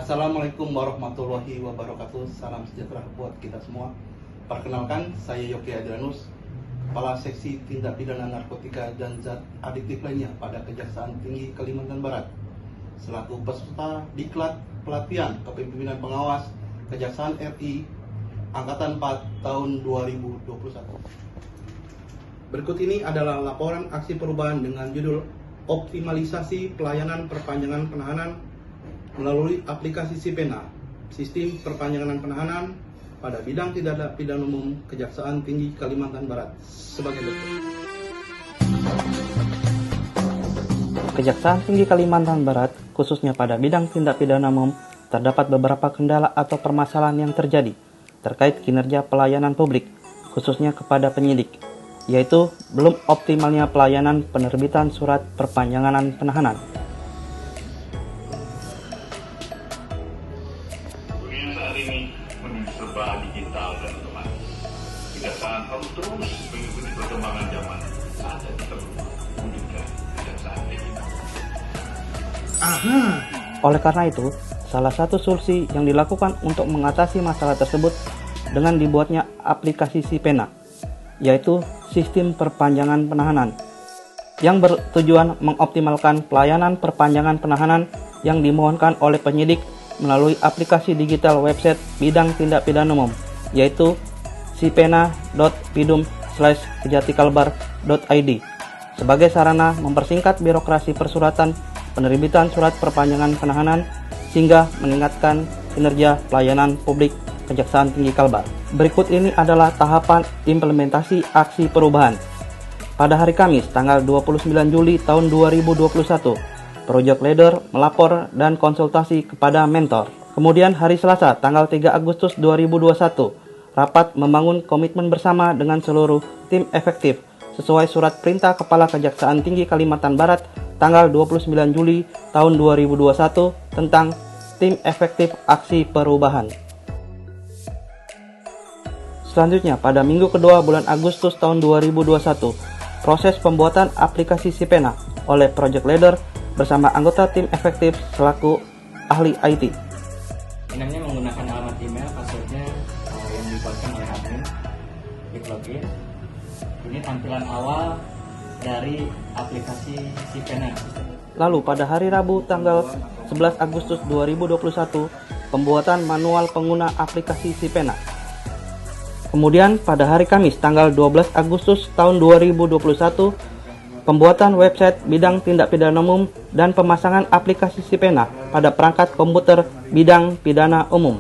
Assalamualaikum warahmatullahi wabarakatuh. Salam sejahtera buat kita semua. Perkenalkan, saya Yogi Adrianus, Kepala Seksi Tindak Pidana Narkotika dan Zat Adiktif lainnya pada Kejaksaan Tinggi Kalimantan Barat, selaku peserta diklat pelatihan kepemimpinan pengawas Kejaksaan RI Angkatan 4 tahun 2021. Berikut ini adalah laporan aksi perubahan dengan judul Optimalisasi Pelayanan Perpanjangan Penahanan melalui aplikasi SIPENA, Sistem Perpanjangan Penahanan pada bidang tindak pidana umum Kejaksaan Tinggi Kalimantan Barat sebagai berikut. Kejaksaan Tinggi Kalimantan Barat, khususnya pada bidang tindak pidana umum, terdapat beberapa kendala atau permasalahan yang terjadi terkait kinerja pelayanan publik, khususnya kepada penyidik, yaitu belum optimalnya pelayanan penerbitan surat perpanjangan penahanan. Saat ini menuju serba digital dan otomatis. Kejaksaan harus terus mengikuti perkembangan zaman saat yang terbaru mewujudkan kejaksaan digital. Oleh karena itu, salah satu solusi yang dilakukan untuk mengatasi masalah tersebut dengan dibuatnya aplikasi SIPENA, yaitu Sistem Perpanjangan Penahanan, yang bertujuan mengoptimalkan pelayanan perpanjangan penahanan yang dimohonkan oleh penyidik melalui aplikasi digital website bidang tindak pidana umum, yaitu sipena.pidum/kejatikalbar.id, sebagai sarana mempersingkat birokrasi persuratan penerbitan surat perpanjangan penahanan sehingga meningkatkan kinerja pelayanan publik Kejaksaan Tinggi Kalbar. Berikut ini adalah tahapan implementasi aksi perubahan. Pada hari Kamis, tanggal 29 Juli tahun 2021, Project Leader melapor dan konsultasi kepada mentor. Kemudian hari Selasa, tanggal 3 Agustus 2021, rapat membangun komitmen bersama dengan seluruh tim efektif sesuai surat perintah Kepala Kejaksaan Tinggi Kalimantan Barat tanggal 29 Juli tahun 2021 tentang tim efektif aksi perubahan. Selanjutnya, pada minggu kedua bulan Agustus tahun 2021, proses pembuatan aplikasi SIPENA oleh Project Leader bersama anggota tim efektif selaku ahli IT. Namanya menggunakan alamat email, passwordnya yang dibuatkan oleh admin, klik login. Ini tampilan awal dari aplikasi SIPENA. Lalu pada hari Rabu tanggal 11 Agustus 2021, pembuatan manual pengguna aplikasi SIPENA. Kemudian pada hari Kamis tanggal 12 Agustus tahun 2021, pembuatan website bidang tindak pidana umum dan pemasangan aplikasi SIPENA pada perangkat komputer bidang pidana umum.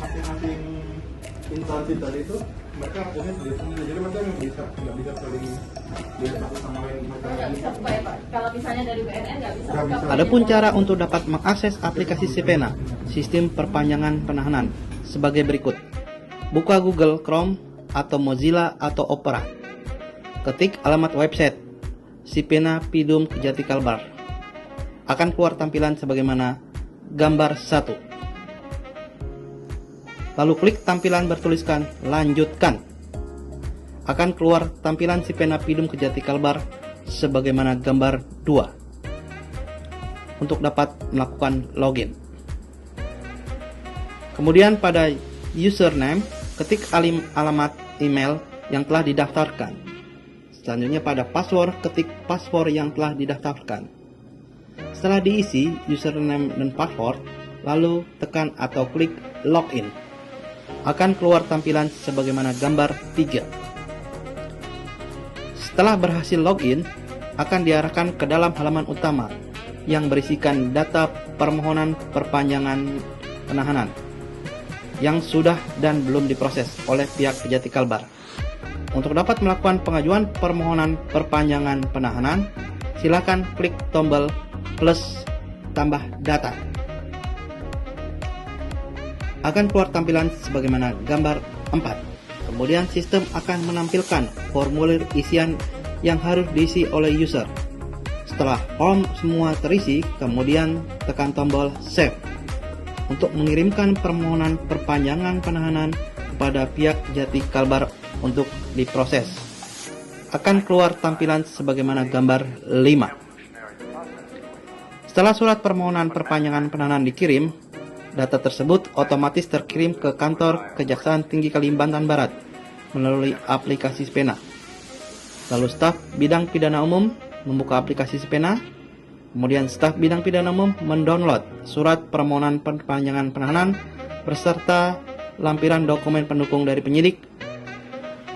Masing-masing instansi tadi itu mereka punya sendiri, jadi mereka nggak bisa saling lihat satu sama lain. Nggak bisa buka ya Pak? Kalau misalnya dari BNN nggak bisa Nggak buka. bisa. Adapun cara untuk dapat mengakses aplikasi SIPENA, Sistem Perpanjangan Penahanan, sebagai berikut. Buka Google Chrome atau Mozilla atau Opera. Ketik alamat website SIPENA Pidum Kejati Kalbar. Akan keluar tampilan sebagaimana gambar 1. Lalu klik tampilan bertuliskan lanjutkan. Akan keluar tampilan SIPENA Pidum Kejati Kalbar sebagaimana gambar 2 untuk dapat melakukan login. Kemudian pada username, ketik alamat email yang telah didaftarkan. Selanjutnya pada password, ketik password yang telah didaftarkan. Setelah diisi username dan password, lalu tekan atau klik login. Akan keluar tampilan sebagaimana gambar 3. Setelah berhasil login, akan diarahkan ke dalam halaman utama yang berisikan data permohonan perpanjangan penahanan yang sudah dan belum diproses oleh pihak Kejati Kalbar. Untuk dapat melakukan pengajuan permohonan perpanjangan penahanan, silakan klik tombol plus tambah data. Akan keluar tampilan sebagaimana gambar 4. Kemudian sistem akan menampilkan formulir isian yang harus diisi oleh user. Setelah form semua terisi, kemudian tekan tombol save untuk mengirimkan permohonan perpanjangan penahanan kepada pihak Kejati Kalbar untuk diproses. Akan keluar tampilan sebagaimana gambar 5. Setelah surat permohonan perpanjangan penahanan dikirim, data tersebut otomatis terkirim ke kantor Kejaksaan Tinggi Kalimantan Barat melalui aplikasi Spena. Lalu staf bidang pidana umum membuka aplikasi Spena, kemudian staf bidang pidana umum mendownload surat permohonan perpanjangan penahanan beserta lampiran dokumen pendukung dari penyidik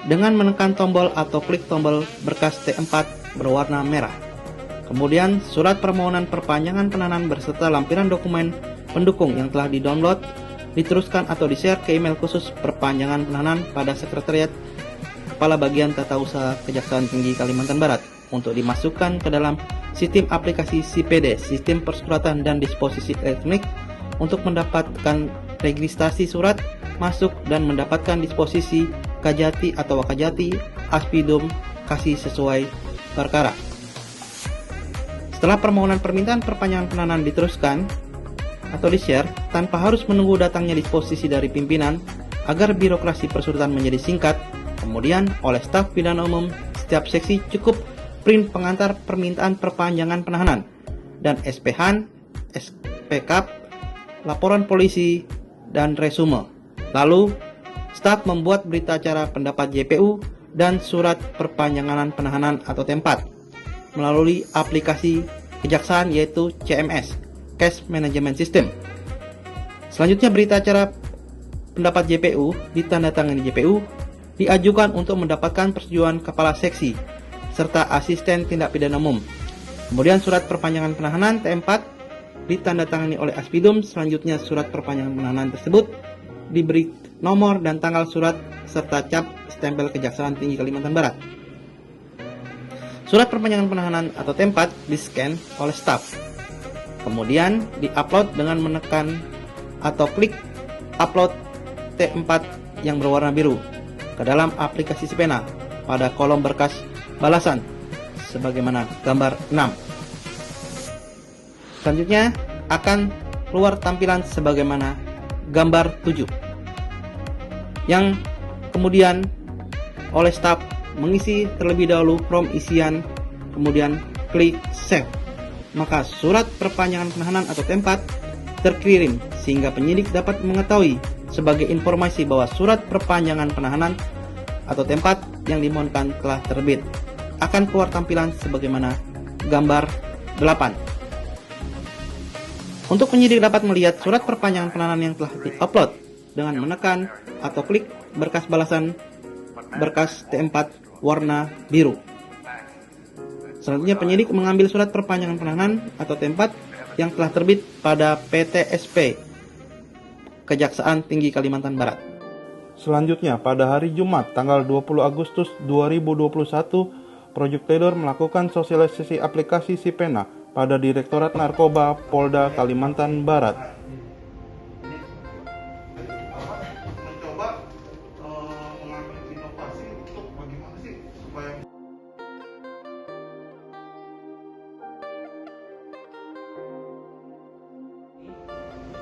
dengan menekan tombol atau klik tombol berkas T4 berwarna merah. Kemudian surat permohonan perpanjangan penahanan beserta lampiran dokumen pendukung yang telah di-download diteruskan atau di-share ke email khusus perpanjangan penahanan pada Sekretariat Kepala Bagian Tata Usaha Kejaksaan Tinggi Kalimantan Barat untuk dimasukkan ke dalam sistem aplikasi CPD, Sistem Persuratan dan Disposisi Elektronik, untuk mendapatkan registrasi surat masuk dan mendapatkan disposisi kajati atau wakajati aspidum kasih sesuai perkara. Setelah permohonan permintaan perpanjangan penahanan diteruskan atau di-share tanpa harus menunggu datangnya disposisi dari pimpinan agar birokrasi persuratan menjadi singkat, kemudian oleh staf pidana umum setiap seksi cukup print pengantar permintaan perpanjangan penahanan dan SPH, SPK, laporan polisi, dan resume. Lalu, staf membuat berita acara pendapat JPU dan surat perpanjangan penahanan atau T4 melalui aplikasi kejaksaan yaitu CMS, Case Management System. Selanjutnya berita acara pendapat JPU ditandatangani JPU diajukan untuk mendapatkan persetujuan kepala seksi serta asisten tindak pidana umum. Kemudian surat perpanjangan penahanan T4 ditandatangani oleh Aspidum. Selanjutnya surat perpanjangan penahanan tersebut diberi nomor dan tanggal surat serta cap stempel Kejaksaan Tinggi Kalimantan Barat. Surat perpanjangan penahanan atau T4 di-scan oleh staf. Kemudian di-upload dengan menekan atau klik upload T4 yang berwarna biru ke dalam aplikasi Spena pada kolom berkas balasan sebagaimana gambar 6. Selanjutnya akan keluar tampilan sebagaimana gambar 7 yang kemudian oleh staf mengisi terlebih dahulu form isian, kemudian klik save. Maka surat perpanjangan penahanan atau T4 terkirim sehingga penyidik dapat mengetahui sebagai informasi bahwa surat perpanjangan penahanan atau T4 yang dimohonkan telah terbit. Akan keluar tampilan sebagaimana gambar 8. Untuk penyidik dapat melihat surat perpanjangan penahanan yang telah di-upload dengan menekan atau klik berkas balasan berkas T4 warna biru. Selanjutnya penyidik mengambil surat perpanjangan penahanan atau T4 yang telah terbit pada PTSP Kejaksaan Tinggi Kalimantan Barat. Selanjutnya, pada hari Jumat tanggal 20 Agustus 2021, Project Taylor melakukan sosialisasi aplikasi Sipena pada Direktorat Narkoba Polda Kalimantan Barat. Mencoba mengambil inovasi untuk bagaimana sih supaya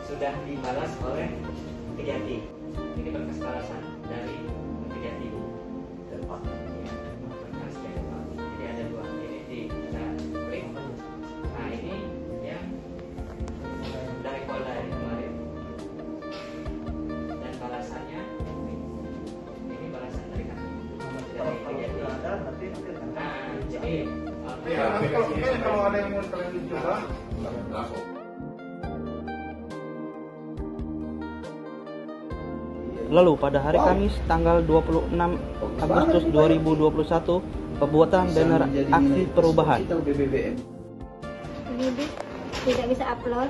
sudah dibalas oleh Kejati. Ini berkas balasan dari Kejati. Berkas T4. Jadi ada dua. Ini kita klik. Nah ini yang dari Polda yang kemarin. Dan balasannya ini balasan dari kami. Dari Kejati. Nah jadi kalau ada yang mau kalian coba Lalu pada hari Kamis tanggal 26 Agustus 2021, pembuatan banner aksi perubahan. Penyidik tidak bisa upload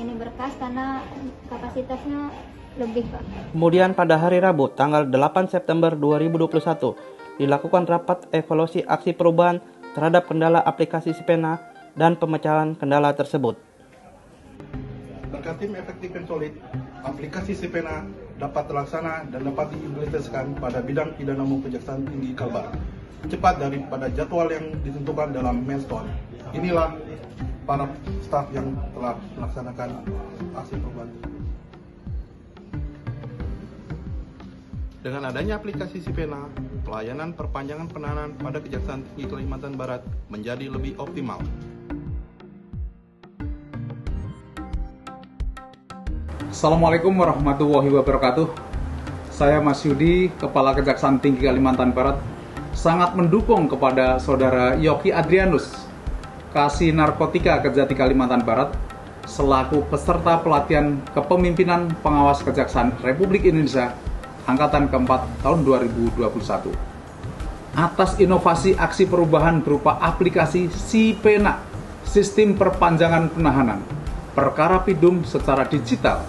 ini berkas karena kapasitasnya lebih, Pak. Kemudian pada hari Rabu tanggal 8 September 2021 dilakukan rapat evaluasi aksi perubahan terhadap kendala aplikasi Sipena dan pemecahan kendala tersebut. berkat tim efektif dan solid, aplikasi Sipena dapat terlaksana dan dapat diimplementasikan pada bidang pidana umum Kejaksaan Tinggi Kalbar cepat daripada jadwal yang ditentukan dalam milestone. Inilah para staf yang telah melaksanakan aksi perubahan. Dengan adanya aplikasi Sipena, pelayanan perpanjangan penahanan pada Kejaksaan Tinggi Kalimantan Barat menjadi lebih optimal. Assalamualaikum warahmatullahi wabarakatuh. Saya Mas Yudi, Kepala Kejaksaan Tinggi Kalimantan Barat, sangat mendukung kepada Saudara Yoki Adrianus, Kasih Narkotika Kejati Kalimantan Barat, selaku peserta pelatihan kepemimpinan pengawas Kejaksaan Republik Indonesia Angkatan keempat tahun 2021. Atas inovasi aksi perubahan berupa aplikasi SIPENA, Sistem Perpanjangan Penahanan, perkara pidum secara digital,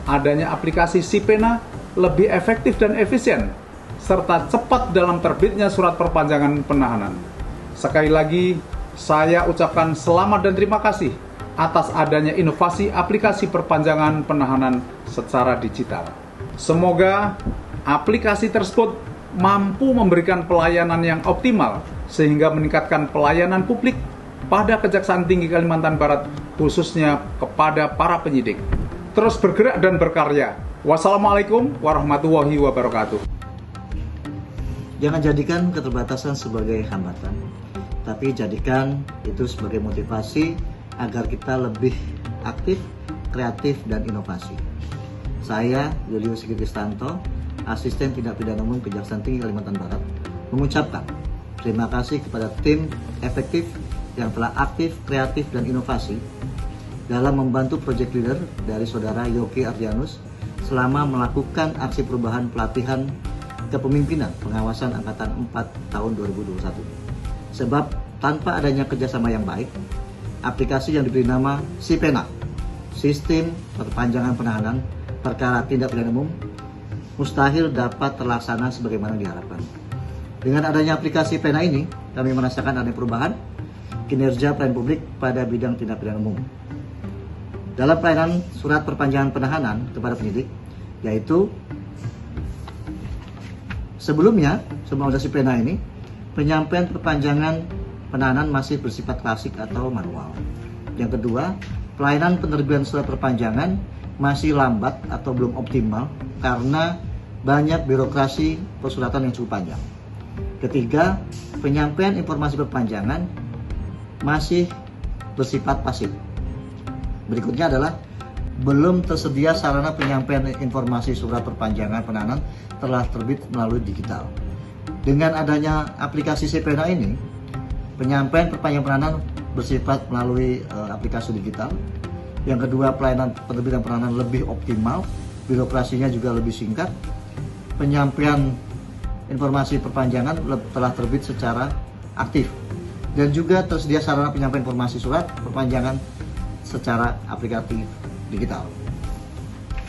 adanya aplikasi SIPENA lebih efektif dan efisien, serta cepat dalam terbitnya surat perpanjangan penahanan. Sekali lagi, saya ucapkan selamat dan terima kasih atas adanya inovasi aplikasi perpanjangan penahanan secara digital. Semoga aplikasi tersebut mampu memberikan pelayanan yang optimal sehingga meningkatkan pelayanan publik pada Kejaksaan Tinggi Kalimantan Barat, khususnya kepada para penyidik. Terus bergerak dan berkarya. Wassalamualaikum warahmatullahi wabarakatuh. Jangan jadikan keterbatasan sebagai hambatan, tapi jadikan itu sebagai motivasi agar kita lebih aktif, kreatif, dan inovasi. Saya, Julius Kristanto, Asisten Tindak Pidana Umum Kejaksaan Tinggi Kalimantan Barat, mengucapkan terima kasih kepada tim efektif yang telah aktif, kreatif, dan inovasi dalam membantu project leader dari Saudara Yoki Adrianus selama melakukan aksi perubahan pelatihan kepemimpinan pengawasan Angkatan 4 tahun 2021. Sebab tanpa adanya kerjasama yang baik, aplikasi yang diberi nama SIPENA, Sistem Perpanjangan Penahanan Perkara Tindak Pidana Umum, mustahil dapat terlaksana sebagaimana diharapkan. Dengan adanya aplikasi SIPENA ini, kami merasakan adanya perubahan kinerja pelayanan publik pada bidang tindak pidana umum. Dalam pelayanan surat perpanjangan penahanan kepada penyidik, yaitu sebelumnya, sebelum ada SIPENA ini, penyampaian perpanjangan penahanan masih bersifat klasik atau manual. Yang kedua, pelayanan penerbitan surat perpanjangan masih lambat atau belum optimal karena banyak birokrasi persuratan yang cukup panjang. Ketiga, penyampaian informasi perpanjangan masih bersifat pasif. Berikutnya adalah belum tersedia sarana penyampaian informasi surat perpanjangan penahanan telah terbit melalui digital. Dengan adanya aplikasi SIPENA ini, penyampaian perpanjangan penahanan bersifat melalui aplikasi digital. Yang kedua, pelayanan penerbitan penahanan lebih optimal, birokrasinya juga lebih singkat. Penyampaian informasi perpanjangan telah terbit secara aktif. Dan juga tersedia sarana penyampaian informasi surat perpanjangan secara aplikatif digital.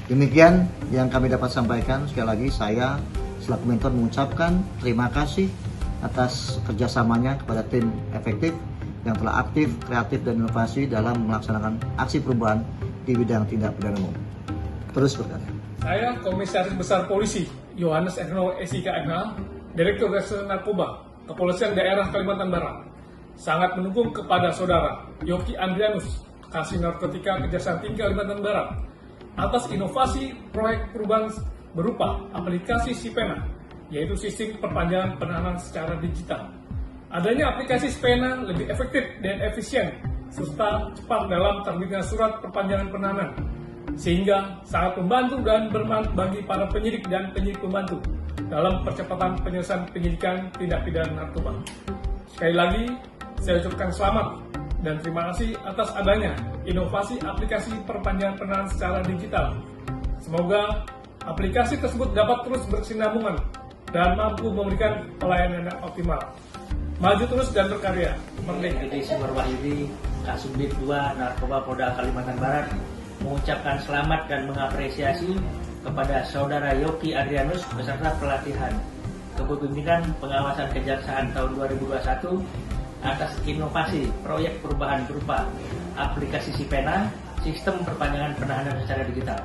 Demikian yang kami dapat sampaikan. Sekali lagi saya selaku mentor mengucapkan terima kasih atas kerjasamanya kepada tim efektif yang telah aktif, kreatif, dan inovasi dalam melaksanakan aksi perubahan di bidang tindak pidana umum. Terus berkarya. Saya Komisaris Besar Polisi Yohanes Ernol SIK MH, Direktur Reserse Narkoba Kepolisian Daerah Kalimantan Barat, sangat mendukung kepada Saudara Yoki Adrianus, Kasih Narkotika Kejaksaan Tinggi Kalimantan Barat, atas inovasi proyek perubahan berupa aplikasi SIPENA, yaitu Sistem Perpanjangan Penahanan secara digital. Adanya aplikasi SIPENA lebih efektif dan efisien, serta cepat dalam terbitnya surat perpanjangan penahanan, sehingga sangat membantu dan bermanfaat bagi para penyidik dan penyidik pembantu dalam percepatan penyelesaian penyidikan tindak pidana narkoba. Sekali lagi, saya ucapkan selamat dan terima kasih atas adanya inovasi aplikasi perpanjangan penahanan secara digital. Semoga aplikasi tersebut dapat terus berkesinambungan dan mampu memberikan pelayanan yang optimal. Maju terus dan berkarya. Merdeka. Sumber Wahyudi, Kasubdit 2 Narkoba Polda Kalimantan Barat mengucapkan selamat dan mengapresiasi kepada Saudara Yoki Adrianus beserta pelatihan kepemimpinan pengawasan kejaksaan tahun 2021 atas inovasi proyek perubahan berupa aplikasi SIPENA, Sistem Perpanjangan Penahanan secara digital.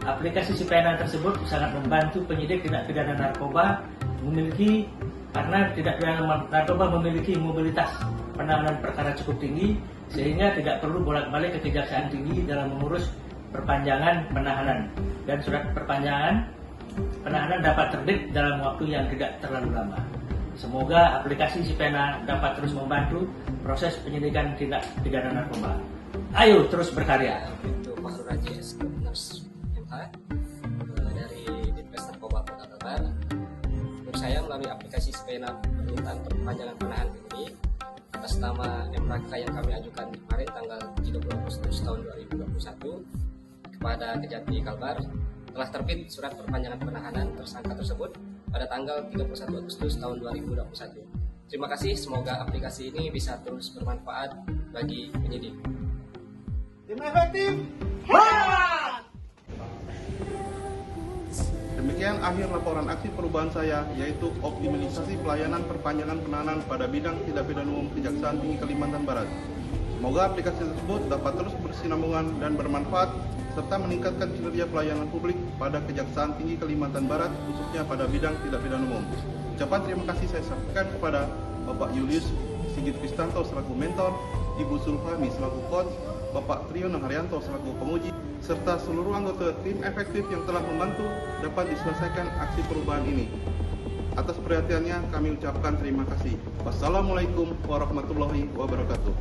Aplikasi SIPENA tersebut sangat membantu penyidik tindak pidana narkoba karena tindak pidana narkoba memiliki mobilitas penanganan perkara cukup tinggi, sehingga tidak perlu bolak-balik ke Kejaksaan Tinggi dalam mengurus perpanjangan penahanan, dan surat perpanjangan penahanan dapat terbit dalam waktu yang tidak terlalu lama. Semoga aplikasi SIPENA dapat terus membantu proses penyidikan tindak pidana narkoba. Ayo terus berkarya. Itu Pak Raji SK saya melalui aplikasi Spena permintaan perpanjangan penahanan ini atas nama MRK yang kami ajukan kemarin tanggal 30 Agustus tahun 2021 kepada Kejati Kalbar, telah terbit surat perpanjangan penahanan tersangka tersebut pada tanggal 31 Agustus tahun 2021. Terima kasih, semoga aplikasi ini bisa terus bermanfaat bagi penyidik. Tim efektif. Demikian akhir laporan aksi perubahan saya, yaitu optimalisasi pelayanan perpanjangan penahanan pada bidang tindak pidana umum Kejaksaan Tinggi Kalimantan Barat. Semoga aplikasi tersebut dapat terus bersinambungan dan bermanfaat serta meningkatkan kinerja pelayanan publik pada Kejaksaan Tinggi Kalimantan Barat, khususnya pada bidang tindak pidana umum. Ucapan terima kasih saya sampaikan kepada Bapak Julius Sigit Kristanto selaku mentor, Ibu Sulfami selaku coach, Bapak Triyono Haryanto selaku penguji, serta seluruh anggota tim efektif yang telah membantu dapat diselesaikan aksi perubahan ini. Atas perhatiannya kami ucapkan terima kasih. Wassalamualaikum warahmatullahi wabarakatuh.